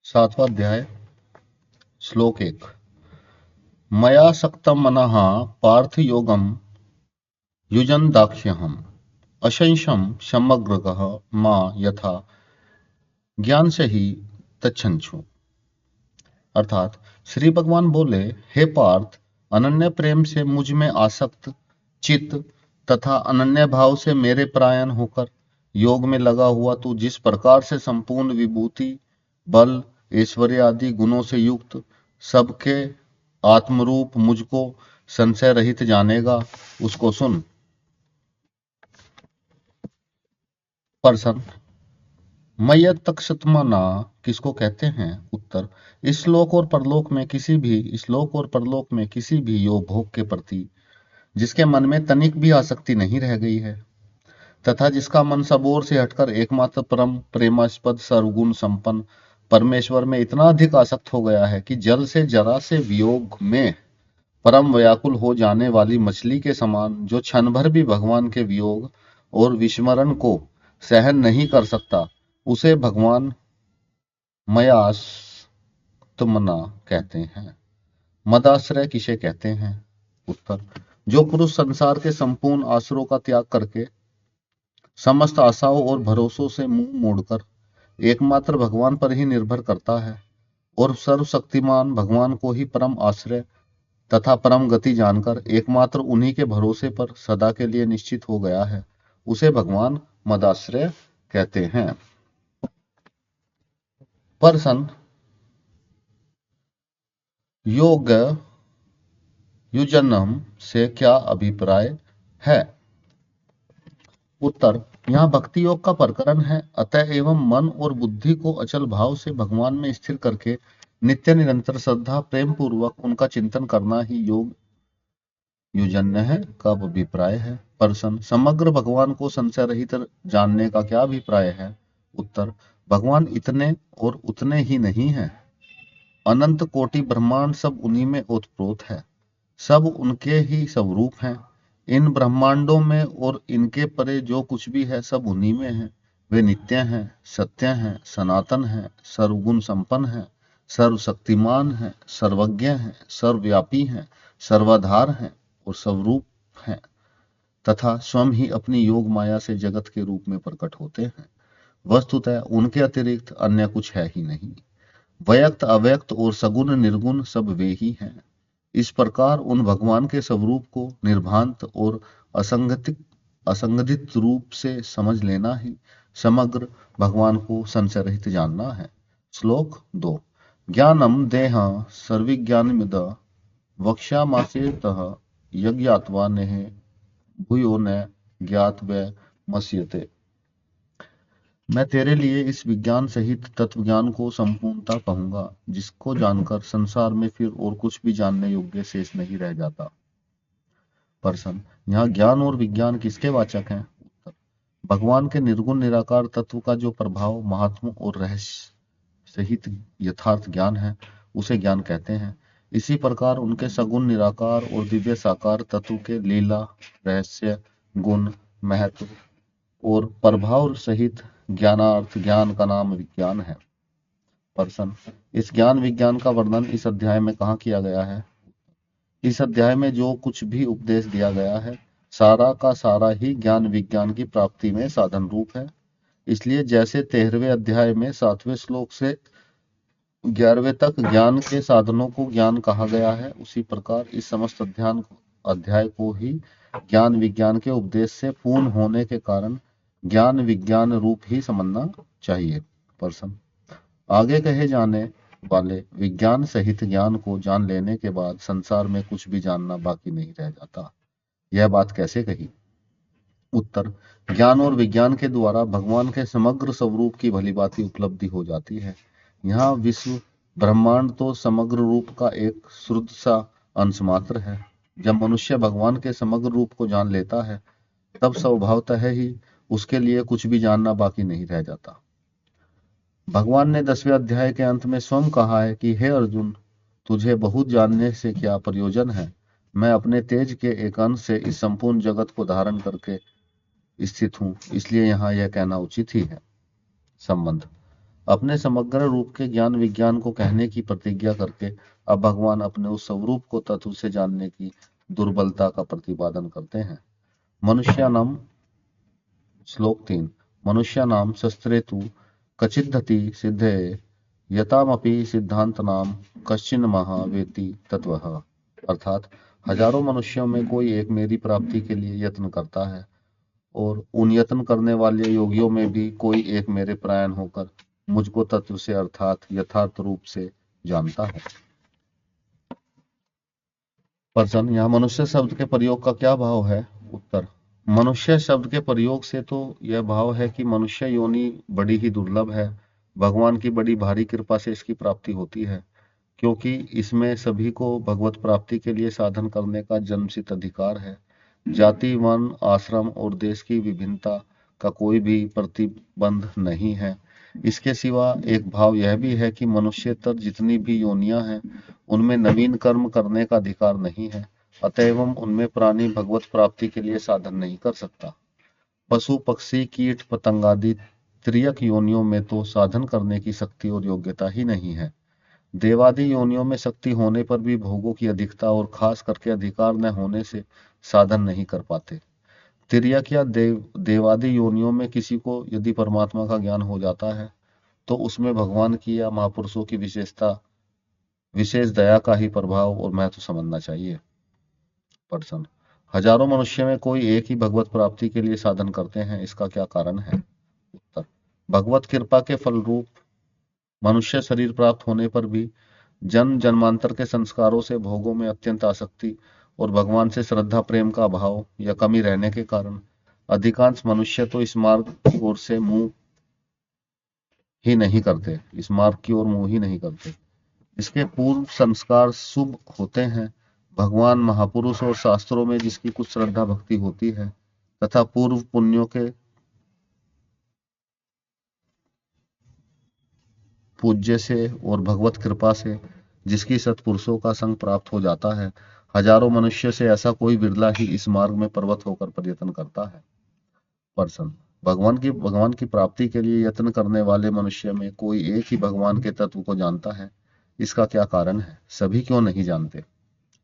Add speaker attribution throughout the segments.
Speaker 1: सातवां अध्याय श्लोक 1। मया सक्तं मनः पार्थ योगं युजन् दाक्ष्यहम् अशंशं समग्रगः मा यथा ज्ञान से ही तच्छंछु। अर्थात श्री भगवान बोले, हे पार्थ, अनन्य प्रेम से मुझ में आसक्त चित्त तथा अनन्य भाव से मेरे परायण होकर योग में लगा हुआ तू जिस प्रकार से संपूर्ण विभूति, बल, ऐश्वर्य आदि गुणों से युक्त सबके आत्मरूप मुझको संशय रहित जानेगा, उसको सुन। प्रश्न, मय्यत तक्षतमना किसको कहते हैं? उत्तर, इस श्लोक और परलोक में किसी भी योग भोग के प्रति जिसके मन में तनिक भी आसक्ति नहीं रह गई है तथा जिसका मन सब ओर से हटकर एकमात्र परम प्रेमास्पद सर्वगुण संपन्न परमेश्वर में इतना अधिक आसक्त हो गया है कि जल से जरा से वियोग में परम व्याकुल हो जाने वाली मछली के समान, जो क्षण भर भी भगवान के वियोग और विस्मरण को सहन नहीं कर सकता, उसे भगवान मयास्तमना कहते हैं। मदाश्रय किसे कहते हैं? उत्तर, जो पुरुष संसार के संपूर्ण आश्रयों का त्याग करके समस्त आशाओं और भरोसों से मुंह मोड़कर एकमात्र भगवान पर ही निर्भर करता है और सर्वशक्तिमान भगवान को ही परम आश्रय तथा परम गति जानकर एकमात्र उन्हीं के भरोसे पर सदा के लिए निश्चित हो गया है, उसे भगवान मदाश्रय कहते हैं। प्रश्न, योग युजनम से क्या अभिप्राय है? उत्तर, यहाँ भक्ति योग का प्रकरण है। अतः एवं मन और बुद्धि को अचल भाव से भगवान में स्थिर करके नित्य निरंतर श्रद्धा प्रेम पूर्वक उनका चिंतन करना ही योग युजन्य है का अभिप्राय है। प्रश्न, समग्र भगवान को संशय रहित जानने का क्या अभिप्राय है? उत्तर, भगवान इतने और उतने ही नहीं है। अनंत कोटि ब्रह्मांड सब उन्हीं में ओतप्रोत है, सब उनके ही स्वरूप हैं। इन ब्रह्मांडों में और इनके परे जो कुछ भी है सब उन्हीं में है। वे नित्य हैं, सत्य हैं, सनातन हैं, सर्वगुण संपन्न हैं, सर्वशक्तिमान हैं, सर्वज्ञ हैं, सर्वव्यापी हैं, सर्वाधार हैं और स्वरूप हैं तथा स्वयं ही अपनी योग माया से जगत के रूप में प्रकट होते हैं। वस्तुतः उनके अतिरिक्त अन्य कुछ है ही नहीं। व्यक्त अव्यक्त और सगुण निर्गुण सब वे ही हैं। इस प्रकार उन भगवान के स्वरूप को निर्भांत और असंगठित रूप से समझ लेना ही समग्र भगवान को संशय रहित जानना है। श्लोक 2। ज्ञानम देह सर्विज्ञानमिद वक्ष्यामासेतः यज्ञात्वा नेह भूयो न ज्ञातव्यमस्यते। मैं तेरे लिए इस विज्ञान सहित तत्व ज्ञान को संपूर्णता कहूंगा, जिसको जानकर संसार में फिर और कुछ भी जानने योग्य शेष नहीं रह जाता। प्रश्न, यहाँ ज्ञान और विज्ञान किसके वाचक हैं? उत्तर, भगवान के निर्गुण निराकार तत्व का जो प्रभाव, महात्म और रहस्य सहित यथार्थ ज्ञान है, उसे ज्ञान कहते हैं। इसी प्रकार उनके सगुण निराकार और दिव्य साकार तत्व के लीला, रहस्य, गुण, महत्व और प्रभाव सहित ज्ञानार्थ ज्ञान का नाम विज्ञान है। प्रश्न, इस ज्ञान विज्ञान का वर्णन इस अध्याय में कहाँ किया गया है? इस अध्याय में जो कुछ भी उपदेश दिया गया है, सारा का सारा ही ज्ञान विज्ञान की प्राप्ति में साधन रूप है। इसलिए जैसे 13वें अध्याय में 7वें श्लोक से 11वें तक ज्ञान के साधनों को ज्ञान कहा गया है, उसी प्रकार इस समस्त अध्याय को ही ज्ञान विज्ञान के उपदेश से पूर्ण होने के कारण ज्ञान विज्ञान रूप ही समझना चाहिए। प्रश्न, आगे कहे जाने वाले विज्ञान सहित ज्ञान को जान लेने के बाद संसार में कुछ भी जानना बाकी नहीं रह जाता, यह बात कैसे कही? उत्तर, ज्ञान और विज्ञान के द्वारा भगवान के समग्र स्वरूप की भलीभांति उपलब्धि हो जाती है। यहाँ विश्व ब्रह्मांड तो समग्र रूप का एक शुद्ध सा अंश मात्र है। जब मनुष्य भगवान के समग्र रूप को जान लेता है, तब स्वभावतः ही उसके लिए कुछ भी जानना बाकी नहीं रह जाता। भगवान ने 10वें अध्याय के अंत में स्वयं कहा है कि हे अर्जुन, तुझे बहुत जानने से क्या प्रयोजन है? मैं अपने तेज के एक अंश से इस संपूर्ण जगत को धारण करके स्थित हूं, इसलिए यहाँ यह कहना उचित ही है। संबंध, अपने समग्र रूप के ज्ञान विज्ञान को कहने की प्रतिज्ञा करके अब भगवान अपने उस स्वरूप को तत्व से जानने की दुर्बलता का प्रतिपादन करते हैं। मनुष्यानाम श्लोक 3 मनुष्यानाम शस्त्रे तु कचिद्धति सिद्धे यतामपि सिद्धांतनाम कश्चिन महा वेति तत्वः। अर्थात हजारों मनुष्यों में कोई एक मेरी प्राप्ति के लिए यत्न करता है और उन यत्न करने वाले योगियों में भी कोई एक मेरे परायण होकर मुझको तत्व से अर्थात यथार्थ रूप से जानता है। पर्सन, यहाँ मनुष्य शब्द के प्रयोग का क्या भाव है? उत्तर, मनुष्य शब्द के प्रयोग से तो यह भाव है कि मनुष्य योनि बड़ी ही दुर्लभ है। भगवान की बड़ी भारी कृपा से इसकी प्राप्ति होती है, क्योंकि इसमें सभी को भगवत प्राप्ति के लिए साधन करने का जन्मसिद्ध अधिकार है। जाति, वन, आश्रम और देश की विभिन्नता का कोई भी प्रतिबंध नहीं है। इसके सिवा एक भाव यह भी है कि मनुष्यतर जितनी भी योनियां हैं उनमें नवीन कर्म करने का अधिकार नहीं है, अतएव उनमें प्राणी भगवत प्राप्ति के लिए साधन नहीं कर सकता। पशु, पक्षी, कीट, पतंगादि त्रियक योनियों में तो साधन करने की शक्ति और योग्यता ही नहीं है। देवादि योनियों में शक्ति होने पर भी भोगों की अधिकता और खास करके अधिकार न होने से साधन नहीं कर पाते। तिर्यक या देवादि योनियों में किसी को यदि परमात्मा का ज्ञान हो जाता है तो उसमें भगवान की या महापुरुषों की विशेष दया का ही प्रभाव और महत्व समझना चाहिए। पर्सन, हजारों मनुष्य में कोई एक ही भगवत प्राप्ति के लिए साधन करते हैं, इसका क्या कारण है? उत्तर, भगवत कृपा के फलरूप मनुष्य शरीर प्राप्त होने पर भी जन्म जन्मांतर के संस्कारों से भोगों में अत्यंत आसक्ति और भगवान से श्रद्धा प्रेम का अभाव या कमी रहने के कारण अधिकांश मनुष्य तो इस मार्ग की ओर मुंह ही नहीं करते। इसके पूर्व संस्कार शुभ होते हैं। भगवान, महापुरुष और शास्त्रों में जिसकी कुछ श्रद्धा भक्ति होती है तथा पूर्व पुण्यों के पूज्य से और भगवत कृपा से जिसकी सत्पुरुषों का संग प्राप्त हो जाता है, हजारों मनुष्य से ऐसा कोई बिरला ही इस मार्ग में पर्वत होकर प्रयत्न करता है। पर्सन, भगवान की प्राप्ति के लिए यत्न करने वाले मनुष्य में कोई एक ही भगवान के तत्व को जानता है, इसका क्या कारण है? सभी क्यों नहीं जानते?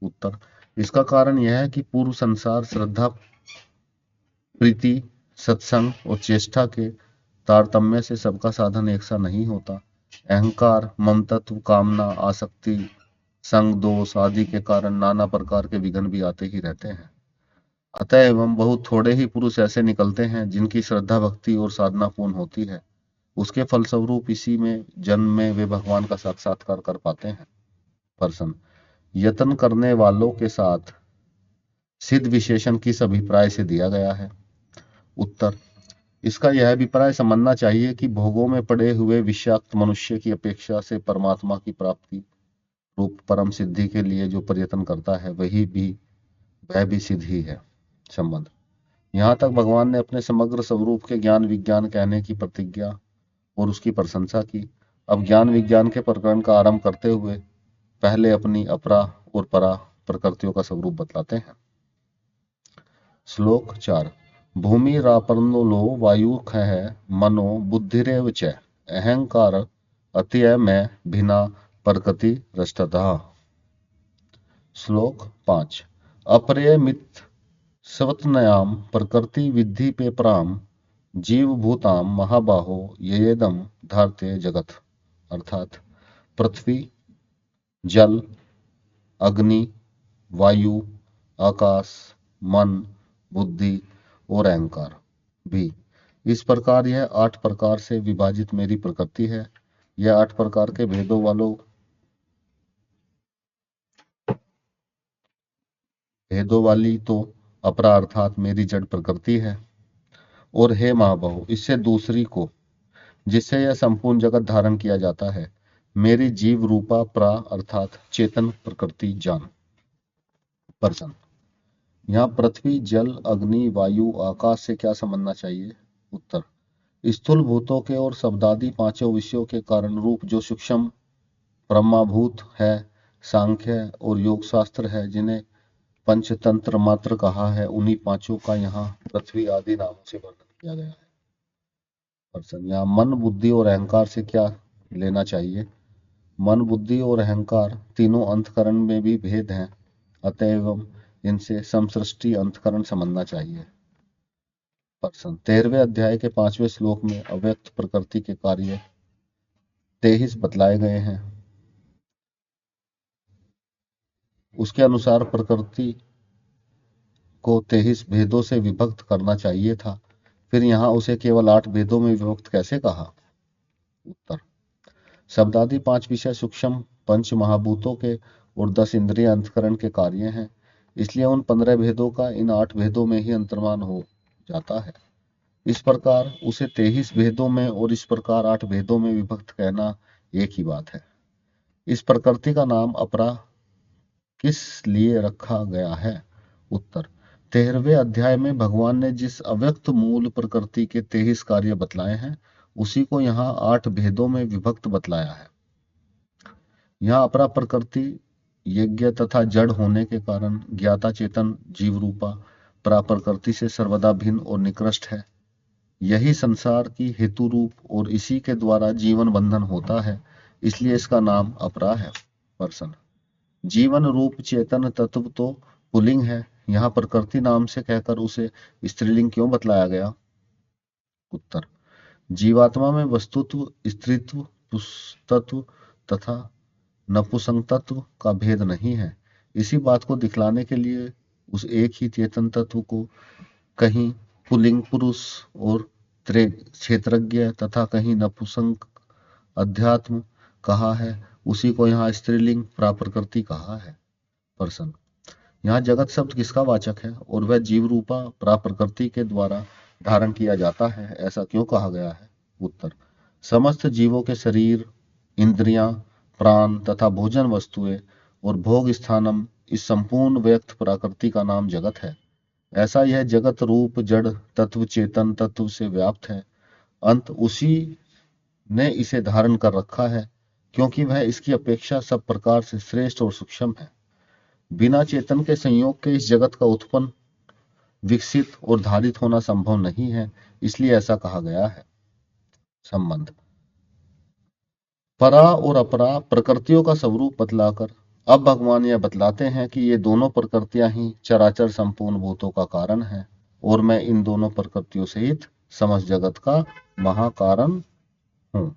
Speaker 1: उत्तर, इसका कारण यह है कि पूर्व संसार, श्रद्धा, प्रीति, सत्संग और चेष्टा के तारतम्य से सबका साधन एक सा नहीं होता। अहंकार, ममतत्व, कामना, आसक्ति, संग दोष आदि के कारण नाना प्रकार के विघ्न भी आते ही रहते हैं। अतएव बहुत थोड़े ही पुरुष ऐसे निकलते हैं जिनकी श्रद्धा भक्ति और साधना पूर्ण होती है। उसके फलस्वरूप इसी में जन्म में वे भगवान का साक्षात्कार कर पाते हैं। पर्सन, यत्न करने वालों के साथ सिद्ध विशेषण किस अभिप्राय से दिया गया है? उत्तर, इसका यह अभिप्राय समझना चाहिए कि भोगों में पड़े हुए विषाक्त मनुष्य की अपेक्षा से परमात्मा की प्राप्ति रूप परम सिद्धि के लिए जो प्रयत्न करता है वह भी सिद्ध ही है। संबंध, यहाँ तक भगवान ने अपने समग्र स्वरूप के ज्ञान विज्ञान कहने की प्रतिज्ञा और उसकी प्रशंसा की। अब ज्ञान विज्ञान के प्रकरण का आरंभ करते हुए पहले अपनी अपरा और परा प्रकृतियों का स्वरूप बतलाते हैं। श्लोक 4 भूमिरापर्नो लो वायु खः मनो बुद्धिरेव च अहंकार अत्यय में भिना प्रकृति रष्टतः। श्लोक 5 अपरे मित स्वतनयाम प्रकृति विद्धि पे प्राम जीव भूताम महाबाहो येदम धारते जगत। अर्थात पृथ्वी, जल, अग्नि, वायु, आकाश, मन, बुद्धि और अहंकार भी, इस प्रकार यह 8 प्रकार से विभाजित मेरी प्रकृति है। यह 8 प्रकार के भेदों वाली तो अपरा अर्थात मेरी जड़ प्रकृति है। और हे महाबाहो, इससे दूसरी को जिससे यह संपूर्ण जगत धारण किया जाता है, मेरी जीव रूपा प्रा अर्थात चेतन प्रकृति जान। पर्सन, यहाँ पृथ्वी, जल, अग्नि, वायु, आकाश से क्या समझना चाहिए? उत्तर, स्थूल भूतों के और शब्दादि 5 विषयों के कारण रूप जो सूक्ष्म ब्रह्माभूत है, सांख्य और योग शास्त्र है जिन्हें पंचतंत्र मात्र कहा है, उन्हीं 5 का यहाँ पृथ्वी आदि नामों से वर्णन किया गया है। पर्सन यहाँ मन, बुद्धि और अहंकार से क्या लेना चाहिए? मन, बुद्धि और अहंकार तीनों अंतकरण में भी भेद हैं, अतएव इनसे समसृष्टि अंतकरण समझना चाहिए। पर्सन 13वें अध्याय के 5वें श्लोक में अव्यक्त प्रकृति के कार्य 23 बतलाए गए हैं। उसके अनुसार प्रकृति को 23 भेदों से विभक्त करना चाहिए था, फिर यहाँ उसे केवल 8 भेदों में विभक्त कैसे कहा? उत्तर, शब्दादि 5 विषय सूक्ष्म पंच महाभूतों के और 10 इंद्रिय अंतकरण के कार्य हैं, इसलिए उन 15 भेदों का इन 8 भेदों में ही अंतर्मान हो जाता है। इस प्रकार उसे 23 भेदों में और इस प्रकार 8 भेदों में विभक्त कहना एक ही बात है। इस प्रकृति का नाम अपरा किस लिए रखा गया है? उत्तर, 13वें अध्याय में भगवान ने जिस अव्यक्त मूल प्रकृति के 23 कार्य बतलाए हैं, उसी को यहाँ 8 भेदों में विभक्त बतलाया है। यहाँ अपरा प्रकृति यज्ञ तथा जड़ होने के कारण ज्ञाता चेतन जीव रूपा परा प्रकृति से सर्वदा भिन्न और निकृष्ट है। यही संसार की हेतु रूप और इसी के द्वारा जीवन बंधन होता है, इसलिए इसका नाम अपरा है। पर्सन, जीवन रूप चेतन तत्व तो पुल्लिंग है, यहाँ प्रकृति नाम से कहकर उसे स्त्रीलिंग क्यों बतलाया गया? उत्तर, जीवात्मा में वस्तुत्व, स्त्रीत्व, पुंसत्व तथा नपुंसकत्व का भेद नहीं है। इसी बात को दिखलाने के लिए उस एक ही चेतन तत्व को कहीं पुल्लिंग पुरुष और क्षेत्रज्ञ तथा कहीं नपुंसक अध्यात्म कहा है, उसी को यहाँ स्त्रीलिंग प्राप्रकृति कहा है। पर्सन, यहाँ जगत शब्द किसका वाचक है और वह जीव रूपा प्राप्रकृति के द्वारा धारण किया जाता है, ऐसा क्यों कहा गया है? उत्तर, समस्त जीवों के शरीर, इंद्रियां, प्राण तथा भोजन वस्तुएं और भोग स्थानम इस संपूर्ण व्यक्त प्रकृति का नाम जगत है। ऐसा यह जगत रूप जड़ तत्व चेतन तत्व से व्याप्त है, अंत उसी ने इसे धारण कर रखा है, क्योंकि वह इसकी अपेक्षा सब प्रकार से श्रेष्ठ और सूक्ष्म है। बिना चेतन के संयोग के इस जगत का उत्पन्न, विकसित और धारित होना संभव नहीं है, इसलिए ऐसा कहा गया है। संबंध, परा और अपरा प्रकृतियों का स्वरूप बतलाकर अब भगवान यह बतलाते हैं कि ये दोनों प्रकृतियां ही चराचर संपूर्ण भूतों का कारण है और मैं इन दोनों प्रकृतियों सहित समस्त जगत का महाकारण हूं।